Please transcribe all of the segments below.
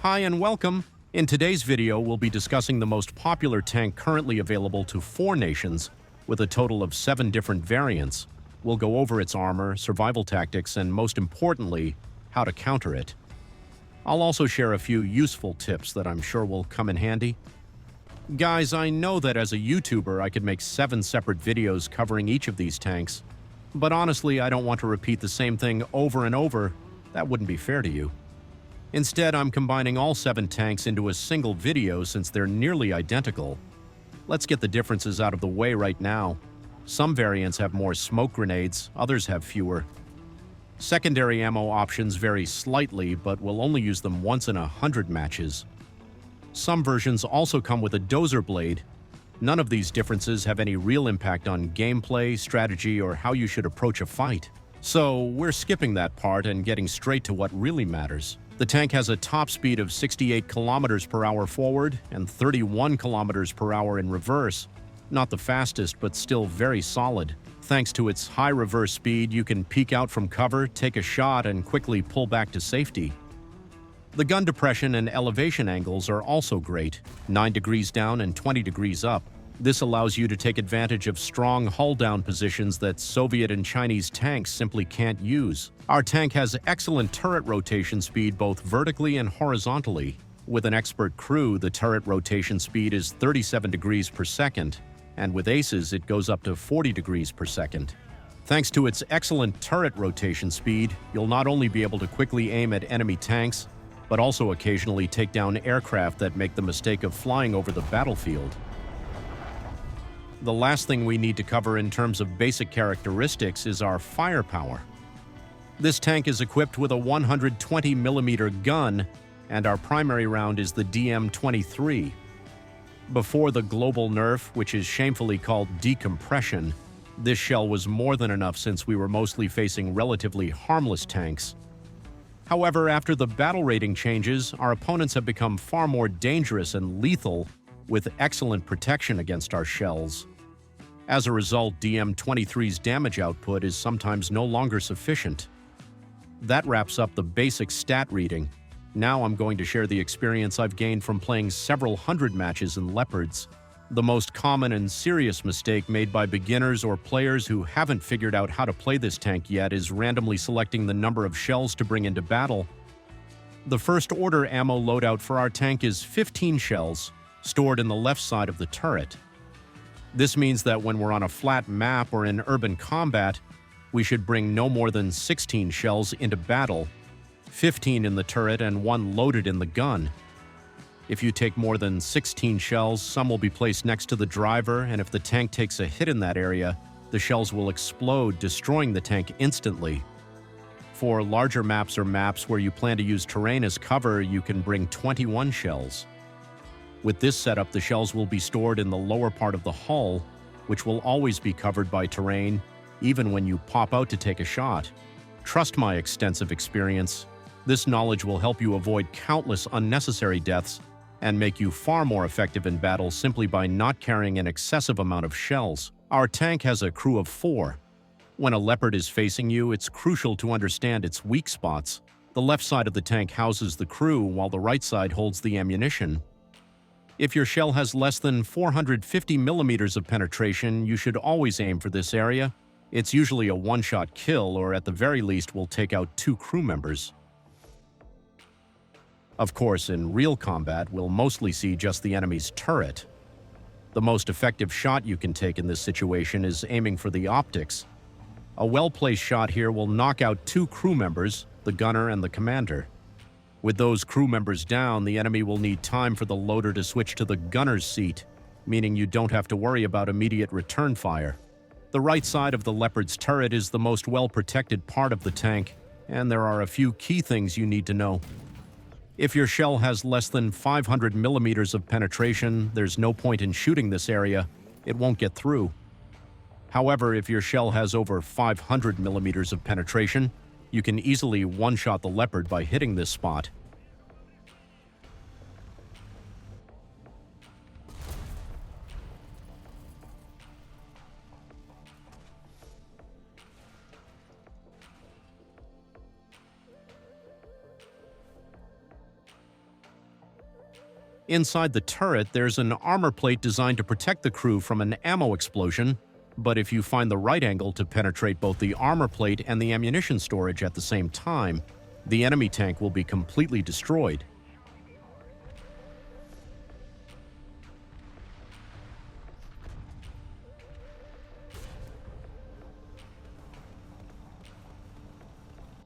Hi and welcome. In today's video, we'll be discussing the most popular tank currently available to 4 nations, with a total of 7 different variants. We'll go over its armor, survival tactics, and most importantly, how to counter it. I'll also share a few useful tips that I'm sure will come in handy. Guys, I know that as a YouTuber, I could make 7 separate videos covering each of these tanks, but honestly, I don't want to repeat the same thing over and over. That wouldn't be fair to you. Instead, I'm combining all 7 tanks into a single video since they're nearly identical. Let's get the differences out of the way right now. Some variants have more smoke grenades, others have fewer. Secondary ammo options vary slightly, but we'll only use them once in 100 matches. Some versions also come with a dozer blade. None of these differences have any real impact on gameplay, strategy, or how you should approach a fight. So we're skipping that part and getting straight to what really matters. The tank has a top speed of 68 kilometers per hour forward and 31 kilometers per hour in reverse. Not the fastest, but still very solid. Thanks to its high reverse speed, you can peek out from cover, take a shot, and quickly pull back to safety. The gun depression and elevation angles are also great, 9 degrees down and 20 degrees up. This allows you to take advantage of strong hull-down positions that Soviet and Chinese tanks simply can't use. Our tank has excellent turret rotation speed both vertically and horizontally. With an expert crew, the turret rotation speed is 37 degrees per second, and with aces it goes up to 40 degrees per second. Thanks to its excellent turret rotation speed, you'll not only be able to quickly aim at enemy tanks, but also occasionally take down aircraft that make the mistake of flying over the battlefield. The last thing we need to cover in terms of basic characteristics is our firepower. This tank is equipped with a 120mm gun, and our primary round is the DM-23. Before the global nerf, which is shamefully called decompression, this shell was more than enough since we were mostly facing relatively harmless tanks. However, after the battle rating changes, our opponents have become far more dangerous and lethal, with excellent protection against our shells. As a result, DM-23's damage output is sometimes no longer sufficient. That wraps up the basic stat reading. Now I'm going to share the experience I've gained from playing several hundred matches in Leopards. The most common and serious mistake made by beginners or players who haven't figured out how to play this tank yet is randomly selecting the number of shells to bring into battle. The first order ammo loadout for our tank is 15 shells, stored in the left side of the turret. This means that when we're on a flat map or in urban combat, we should bring no more than 16 shells into battle, 15 in the turret and 1 loaded in the gun. If you take more than 16 shells, some will be placed next to the driver, and if the tank takes a hit in that area, the shells will explode, destroying the tank instantly. For larger maps or maps where you plan to use terrain as cover, you can bring 21 shells. With this setup, the shells will be stored in the lower part of the hull, which will always be covered by terrain, even when you pop out to take a shot. Trust my extensive experience. This knowledge will help you avoid countless unnecessary deaths and make you far more effective in battle simply by not carrying an excessive amount of shells. Our tank has a crew of 4. When a Leopard is facing you, it's crucial to understand its weak spots. The left side of the tank houses the crew, while the right side holds the ammunition. If your shell has less than 450 millimeters of penetration, you should always aim for this area. It's usually a one-shot kill, or at the very least will take out 2 crew members. Of course, in real combat, we'll mostly see just the enemy's turret. The most effective shot you can take in this situation is aiming for the optics. A well-placed shot here will knock out 2 crew members, the gunner and the commander. With those crew members down, the enemy will need time for the loader to switch to the gunner's seat, meaning you don't have to worry about immediate return fire. The right side of the Leopard's turret is the most well-protected part of the tank, and there are a few key things you need to know. If your shell has less than 500 millimeters of penetration, there's no point in shooting this area. It won't get through. However, if your shell has over 500 millimeters of penetration, you can easily one-shot the Leopard by hitting this spot. Inside the turret, there's an armor plate designed to protect the crew from an ammo explosion, but if you find the right angle to penetrate both the armor plate and the ammunition storage at the same time, the enemy tank will be completely destroyed.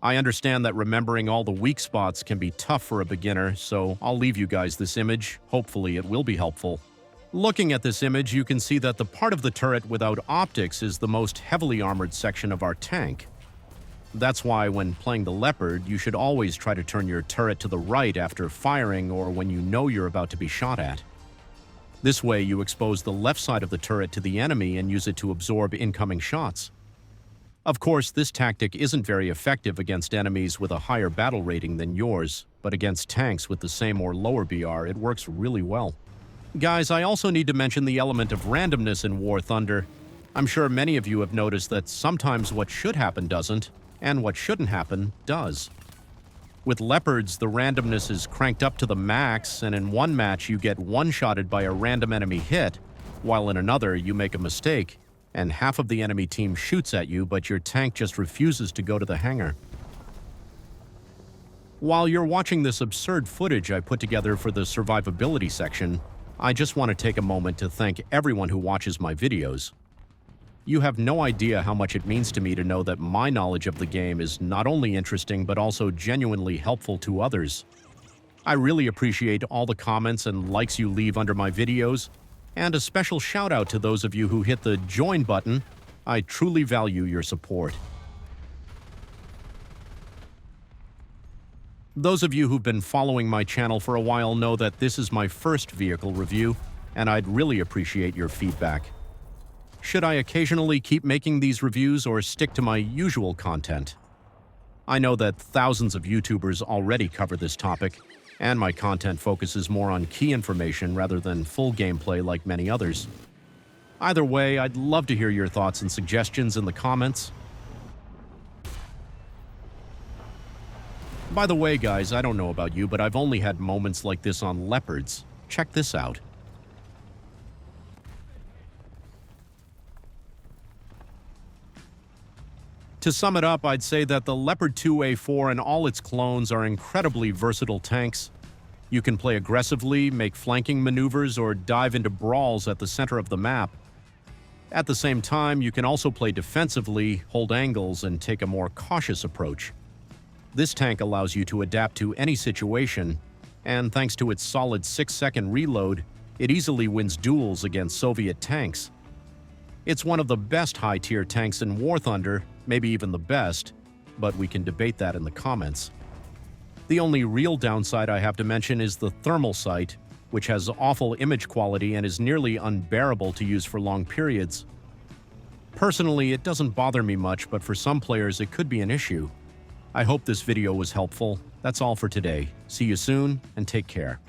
I understand that remembering all the weak spots can be tough for a beginner, so I'll leave you guys this image. Hopefully it will be helpful. Looking at this image, you can see that the part of the turret without optics is the most heavily armored section of our tank. That's why when playing the Leopard, you should always try to turn your turret to the right after firing or when you know you're about to be shot at. This way, you expose the left side of the turret to the enemy and use it to absorb incoming shots. Of course, this tactic isn't very effective against enemies with a higher battle rating than yours, but against tanks with the same or lower BR, it works really well. Guys, I also need to mention the element of randomness in War Thunder. I'm sure many of you have noticed that sometimes what should happen doesn't, and what shouldn't happen does. With Leopards, the randomness is cranked up to the max, and in one match you get one-shotted by a random enemy hit, while in another you make a mistake, and half of the enemy team shoots at you, but your tank just refuses to go to the hangar. While you're watching this absurd footage I put together for the survivability section, I just want to take a moment to thank everyone who watches my videos. You have no idea how much it means to me to know that my knowledge of the game is not only interesting but also genuinely helpful to others. I really appreciate all the comments and likes you leave under my videos, and a special shout out to those of you who hit the join button. I truly value your support. Those of you who've been following my channel for a while know that this is my first vehicle review, and I'd really appreciate your feedback. Should I occasionally keep making these reviews or stick to my usual content? I know that thousands of YouTubers already cover this topic, and my content focuses more on key information rather than full gameplay like many others. Either way, I'd love to hear your thoughts and suggestions in the comments. By the way, guys, I don't know about you, but I've only had moments like this on Leopards. Check this out. To sum it up, I'd say that the Leopard 2A4 and all its clones are incredibly versatile tanks. You can play aggressively, make flanking maneuvers, or dive into brawls at the center of the map. At the same time, you can also play defensively, hold angles, and take a more cautious approach. This tank allows you to adapt to any situation, and thanks to its solid 6-second reload, it easily wins duels against Soviet tanks. It's one of the best high-tier tanks in War Thunder, maybe even the best, but we can debate that in the comments. The only real downside I have to mention is the thermal sight, which has awful image quality and is nearly unbearable to use for long periods. Personally, it doesn't bother me much, but for some players it could be an issue. I hope this video was helpful. That's all for today. See you soon, and take care.